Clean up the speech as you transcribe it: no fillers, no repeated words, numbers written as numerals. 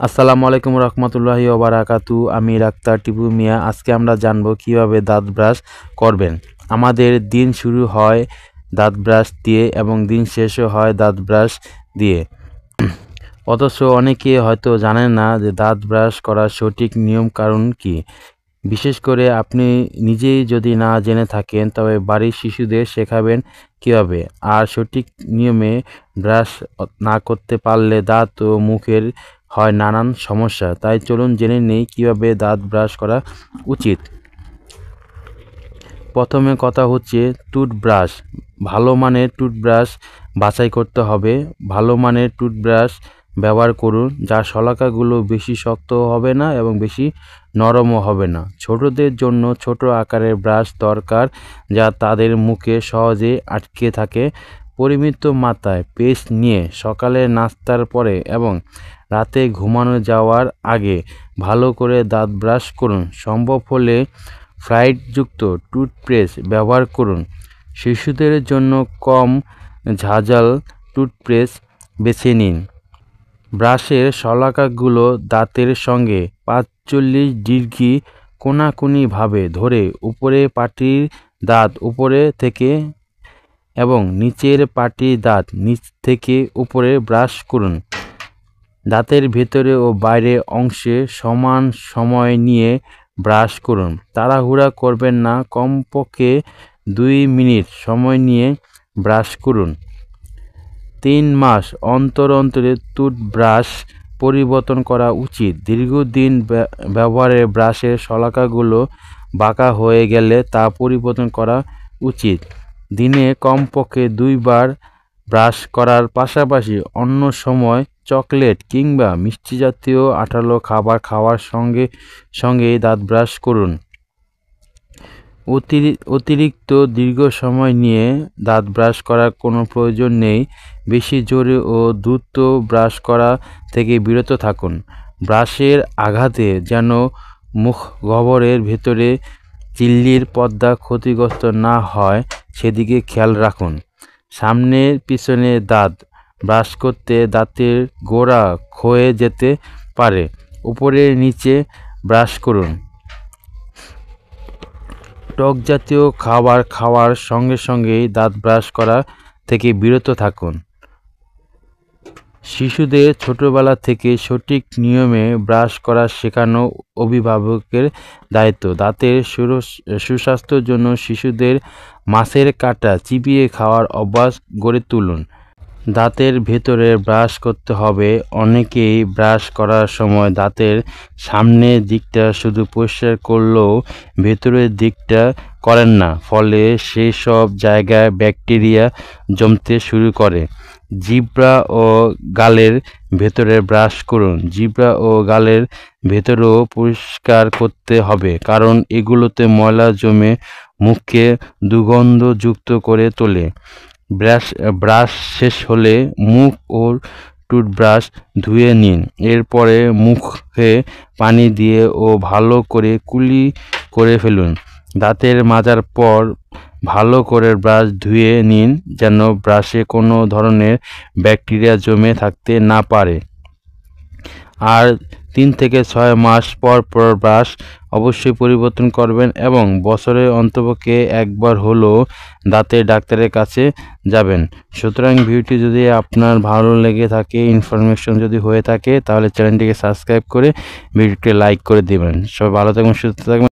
আসসালামু আলাইকুম রহমতুল্লাহি ওয়া বারাকাতু। আমি ডাক্তার টিপু মিয়া। আজকে আমরা জানব কিভাবে দাঁত ব্রাশ করবেন। আমাদের দিন শুরু হয় দাঁত ব্রাশ দিয়ে এবং দিন শেষও হয় দাঁত ব্রাশ দিয়ে। অথচ অনেকে হয়তো জানেন না যে দাঁত ব্রাশ করার সঠিক নিয়ম কারণ কি। বিশেষ করে আপনি নিজেই যদি না জেনে থাকেন তবে বাড়ির শিশুদের শেখাবেন কিভাবে। আর সঠিক নিয়মে ব্রাশ না করতে পারলে দাঁত ও মুখের হয় নানান সমস্যা। তাই চলুন জেনে নেই কিভাবে দাঁত ব্রাশ করা উচিত। প্রথমে কথা হচ্ছে টুথব্রাশ। ভালো মানের টুথব্রাশ বাছাই করতে হবে। ভালো মানের টুথব্রাশ ব্যবহার করুন, যার শলাকাগুলো বেশি শক্ত হবে না এবং বেশি নরমও হবে না। ছোটদের জন্য ছোট আকারের ব্রাশ দরকার, যা তাদের মুখে সহজে আটকে থাকে। পরিমিত মাত্রায় পেস্ট নিয়ে সকালে নাস্তার পরে এবং রাতে ঘুমানো যাওয়ার আগে ভালো করে দাঁত ব্রাশ করুন। সম্ভব হলে ফ্লাইটযুক্ত টুথপেস্ট ব্যবহার করুন। শিশুদের জন্য কম ঝাঁঝাল টুথপেস্ট বেছে নিন। ব্রাশের শলাকাগুলো দাঁতের সঙ্গে ৪৫ ডিগ্রি কোণাকুণিভাবে ধরে উপরে পাটির দাঁত উপরে থেকে এবং নিচের পাটির দাঁত নিচ থেকে উপরে ব্রাশ করুন। দাঁতের ভেতরে ও বাইরের অংশে সমান সময় নিয়ে ব্রাশ করুন। তাড়াহুড়া করবেন না, কমপক্ষে ২ মিনিট সময় নিয়ে ব্রাশ করুন। ৩ মাস অন্তর অন্তর টুথব্রাশ পরিবর্তন করা উচিত। দীর্ঘদিন ব্যবহারে ব্রাশের শলাকাগুলো বাঁকা হয়ে গেলে তা পরিবর্তন করা উচিত। দিনে কমপক্ষে ২ বার ব্রাশ করার পাশাপাশি অন্য সময় চকলেট কিংবা মিষ্টি জাতীয় আঠালো খাবার খাওয়ার সঙ্গেই দাঁত ব্রাশ করুন। অতিরিক্ত দীর্ঘ সময় নিয়ে দাঁত ব্রাশ করার কোনো প্রয়োজন নেই। বেশি জোরে ও দ্রুত ব্রাশ করা থেকে বিরত থাকুন। ব্রাশের আঘাতে যেন মুখগহ্বরের ভেতরে ঝিল্লির পর্দা ক্ষতিগ্রস্ত না হয় সেদিকে খেয়াল রাখুন। সামনে পিছনে দাঁত ব্রাশ করতে দাঁতের গোড়া ক্ষয়ে যেতে পারে। উপরে নিচে ব্রাশ করুন। টক জাতীয় খাবার খাওয়ার সঙ্গেই দাঁত ব্রাশ করা থেকে বিরত থাকুন। শিশুদের ছোটবেলা থেকে সঠিক নিয়মে ব্রাশ করা শেখানো অভিভাবকের দায়িত্ব। দাঁতের সুস্বাস্থ্যের জন্য শিশুদের মাছের কাঁটা চিবিয়ে খাওয়ার অভ্যাস গড়ে তুলুন। দাঁতের ভেতরে ব্রাশ করতে হবে। অনেকেই ব্রাশ করার সময় দাঁতের সামনের দিকটা শুধু পরিষ্কার করলেও ভেতরের দিকটা করেন না, ফলে সেই সব জায়গায় ব্যাকটেরিয়া জমতে শুরু করে। জিহ্বা ও গালের ভেতরে ব্রাশ করুন। জিহ্বা ও গালের ভেতরও পরিষ্কার করতে হবে, কারণ এগুলোতে ময়লা জমে মুখকে দুর্গন্ধযুক্ত করে তোলে। ব্রাশ শেষ হলে মুখ ও টুথব্রাশ ধুয়ে নিন। এরপরে মুখে পানি দিয়ে ও ভালো করে কুলি করে ফেলুন। দাঁতের মাজার পর ভালো করে ব্রাশ ধুয়ে নিন, যেন ব্রাশে কোনো ধরনের ব্যাকটেরিয়া জমে থাকতে না পারে। আর ৩ থেকে ৬ মাস পর পর ব্রাশ অবশ্যই পরিবর্তন করবেন এবং বছরে অন্তপক্ষে একবার হলেও দাঁতের ডাক্তারের কাছে যাবেন। সুতরাং ভিডিওটি যদি আপনার ভালো লেগে থাকে, ইনফরমেশন যদি হয়ে থাকে, তাহলে চ্যানেলটিকে সাবস্ক্রাইব করে ভিডিওটি লাইক করে দেবেন। সবাই ভালো থাকবেন, সুস্থ থাকবেন।